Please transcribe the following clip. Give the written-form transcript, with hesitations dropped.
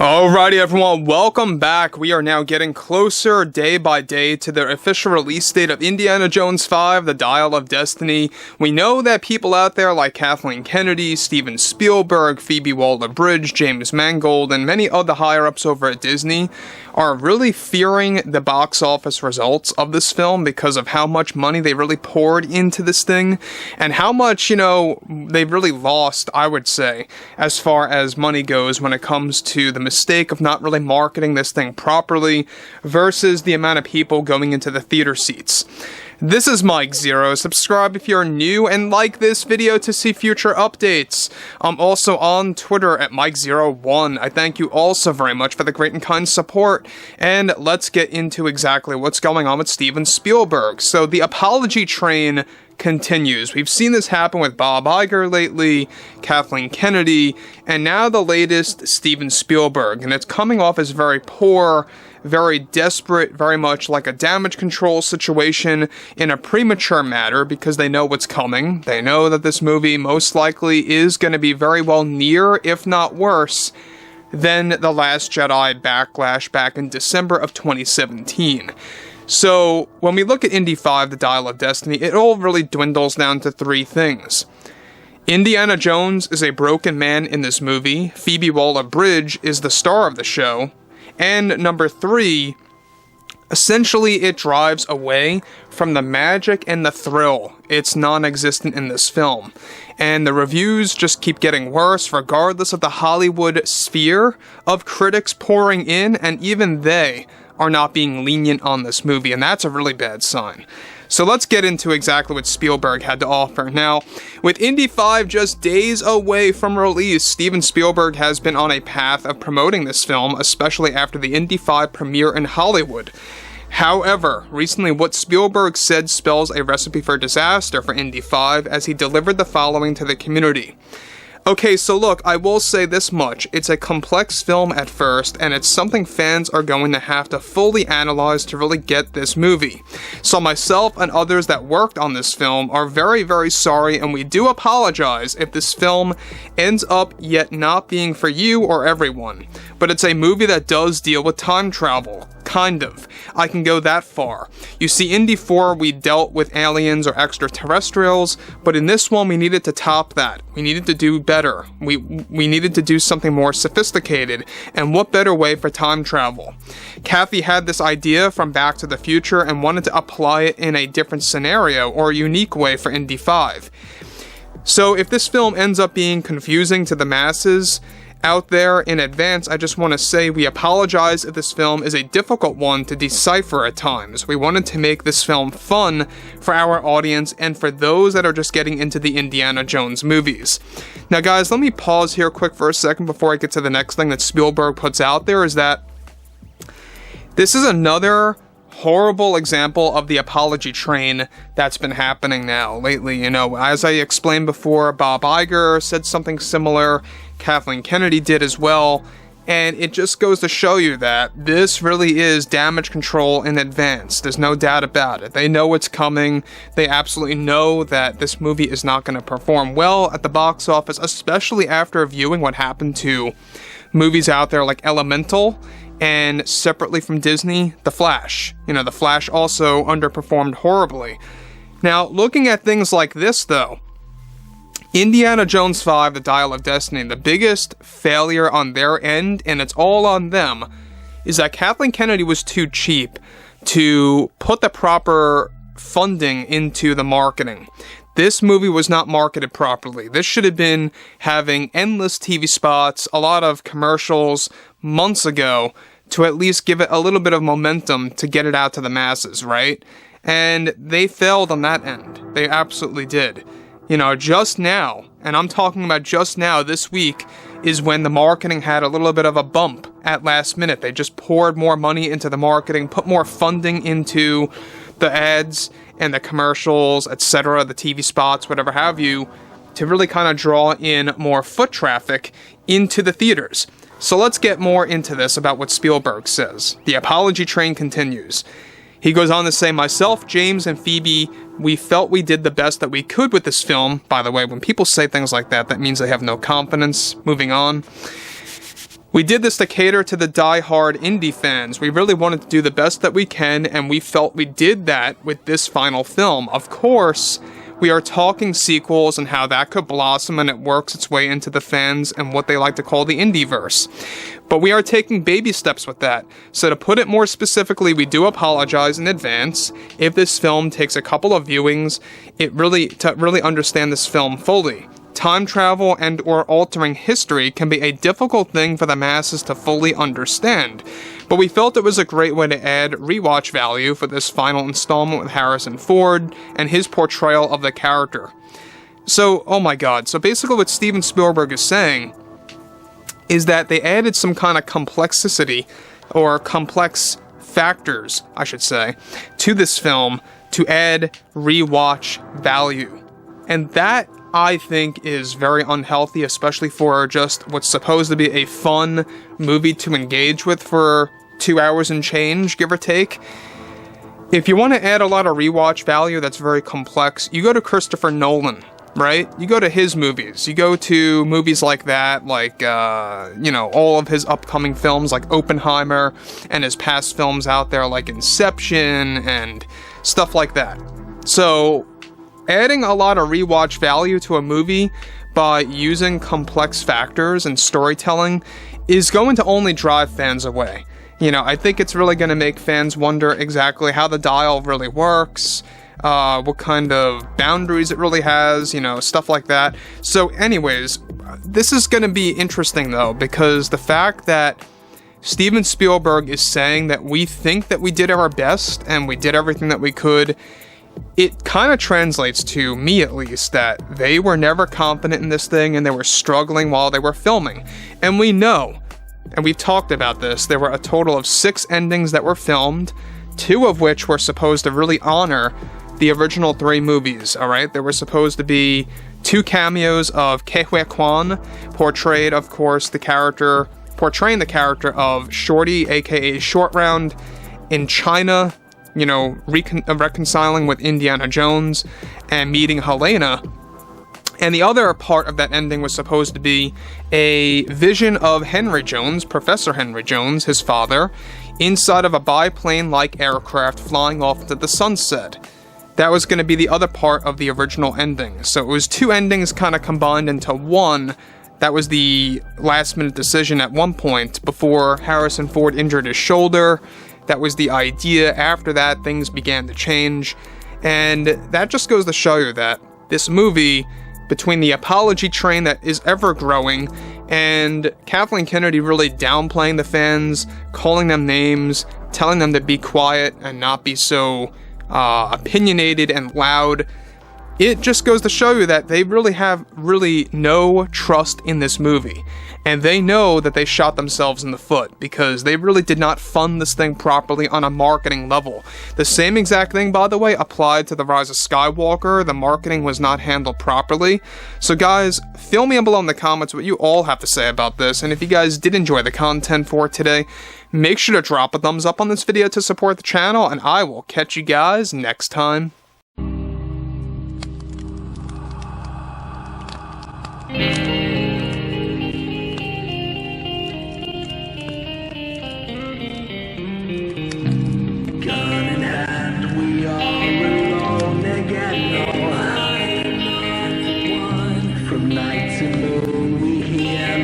Alrighty everyone, welcome back. We are now getting closer day by day to the official release date of Indiana Jones 5, The Dial of Destiny. We know that people out there like Kathleen Kennedy, Steven Spielberg, Phoebe wealler-bridge, James Mangold, and many other higher-ups over at Disney are really fearing the box office results of this film because of how much money they really poured into this thing and how much, they've really lost, I would say, as far as money goes when it comes to the mistake of not really marketing this thing properly versus the amount of people going into the theater seats. This is Mike Zero. Subscribe if you're new and like this video to see future updates. I'm also on Twitter at Mike01. I thank you all so very much for the great and kind support. And let's get into exactly what's going on with Steven Spielberg. So the apology train continues. We've seen this happen with Bob Iger lately, Kathleen Kennedy, and now the latest, Steven Spielberg. And it's coming off as very poor, very desperate, very much like a damage control situation in a premature matter because they know what's coming. They know that this movie most likely is going to be very well near, if not worse, than The Last Jedi Backlash back in December of 2017. So, when we look at Indy 5, The Dial of Destiny, it all really dwindles down to three things. Indiana Jones is a broken man in this movie, Phoebe wealler-bridge is the star of the show, and number three, essentially it drives away from the magic and the thrill. It's non-existent in this film. And the reviews just keep getting worse regardless of the Hollywood sphere of critics pouring in, and even they are not being lenient on this movie, and that's a really bad sign. So let's get into exactly what Spielberg had to offer. Now, with Indy 5 just days away from release, Steven Spielberg has been on a path of promoting this film, especially after the Indy 5 premiere in Hollywood. However, recently what Spielberg said spells a recipe for disaster for Indy 5 as he delivered the following to the community. Okay, so look, I will say this much. It's a complex film at first, and it's something fans are going to have to fully analyze to really get this movie. So myself and others that worked on this film are very, very sorry, and we do apologize if this film ends up yet not being for you or everyone. But it's a movie that does deal with time travel. Kind of. I can go that far. You see, Indy 4, we dealt with aliens or extraterrestrials, but in this one, we needed to top that. We needed to do better. We needed to do something more sophisticated, and what better way for time travel? Kathy had this idea from Back to the Future and wanted to apply it in a different scenario or a unique way for Indy 5. So if this film ends up being confusing to the masses out there in advance, I just want to say we apologize if this film is a difficult one to decipher at times. We wanted to make this film fun for our audience and for those that are just getting into the Indiana Jones movies. Now guys, let me pause here quick for a second before I get to the next thing that Spielberg puts out there, is that this is another horrible example of the apology train that's been happening now lately. As I explained before, Bob Iger said something similar, Kathleen Kennedy did as well, and it just goes to show you that this really is damage control in advance. There's no doubt about it. They know it's coming. They absolutely know that this movie is not going to perform well at the box office, especially after viewing what happened to movies out there like Elemental, and separately from Disney, The Flash. The Flash also underperformed horribly. Now, looking at things like this, though, Indiana Jones 5, The Dial of Destiny, the biggest failure on their end, and it's all on them, is that Kathleen Kennedy was too cheap to put the proper funding into the marketing. This movie was not marketed properly. This should have been having endless TV spots, a lot of commercials months ago to at least give it a little bit of momentum to get it out to the masses, right? And they failed on that end. They absolutely did. Just now, and I'm talking about just now, this week, is when the marketing had a little bit of a bump at last minute. They just poured more money into the marketing, put more funding into the ads and the commercials, etc., the TV spots, whatever have you, to really kind of draw in more foot traffic into the theaters. So let's get more into this about what Spielberg says. The apology train continues. He goes on to say, myself, James, and Phoebe, we felt we did the best that we could with this film. By the way, when people say things like that, that means they have no confidence. Moving on. We did this to cater to the die-hard indie fans. We really wanted to do the best that we can, and we felt we did that with this final film. Of course, we are talking sequels and how that could blossom and it works its way into the fans and what they like to call the indieverse. But we are taking baby steps with that. So to put it more specifically, we do apologize in advance if this film takes a couple of viewings to really understand this film fully. Time travel and or altering history can be a difficult thing for the masses to fully understand, but we felt it was a great way to add rewatch value for this final installment with Harrison Ford and his portrayal of the character. So, oh my god, so basically what Steven Spielberg is saying is that they added some kind of complexity, or complex factors, I should say, to this film to add rewatch value. And that, I think, is very unhealthy, especially for just what's supposed to be a fun movie to engage with for 2 hours and change, give or take. If you want to add a lot of rewatch value that's very complex, you go to Christopher Nolan, right? You go to his movies. You go to movies like that, like, all of his upcoming films, like Oppenheimer, and his past films out there, like Inception, and stuff like that. So, adding a lot of rewatch value to a movie by using complex factors and storytelling is going to only drive fans away. I think it's really going to make fans wonder exactly how the dial really works, what kind of boundaries it really has, stuff like that. So anyways, this is going to be interesting though, because the fact that Steven Spielberg is saying that we think that we did our best and we did everything that we could, it kind of translates to me, at least, that they were never confident in this thing and they were struggling while they were filming. And we know, and we've talked about this, there were a total of 6 endings that were filmed, 2 of which were supposed to really honor the original 3 movies, alright? There were supposed to be 2 cameos of Ke Huy Quan, portraying the character of Shorty, aka Short Round, in China, reconciling with Indiana Jones and meeting Helena. And the other part of that ending was supposed to be a vision of Henry Jones, Professor Henry Jones, his father, inside of a biplane-like aircraft flying off into the sunset. That was going to be the other part of the original ending. So it was 2 endings kind of combined into one. That was the last-minute decision at one point before Harrison Ford injured his shoulder. That was the idea. After that, things began to change. And that just goes to show you that this movie, between the apology train that is ever growing, and Kathleen Kennedy really downplaying the fans, calling them names, telling them to be quiet and not be so opinionated and loud, it just goes to show you that they really have no trust in this movie. And they know that they shot themselves in the foot because they really did not fund this thing properly on a marketing level. The same exact thing, by the way, applied to The Rise of Skywalker. The marketing was not handled properly. So guys, fill me in below in the comments what you all have to say about this. And if you guys did enjoy the content for today, make sure to drop a thumbs up on this video to support the channel, and I will catch you guys next time. From night to moon we hear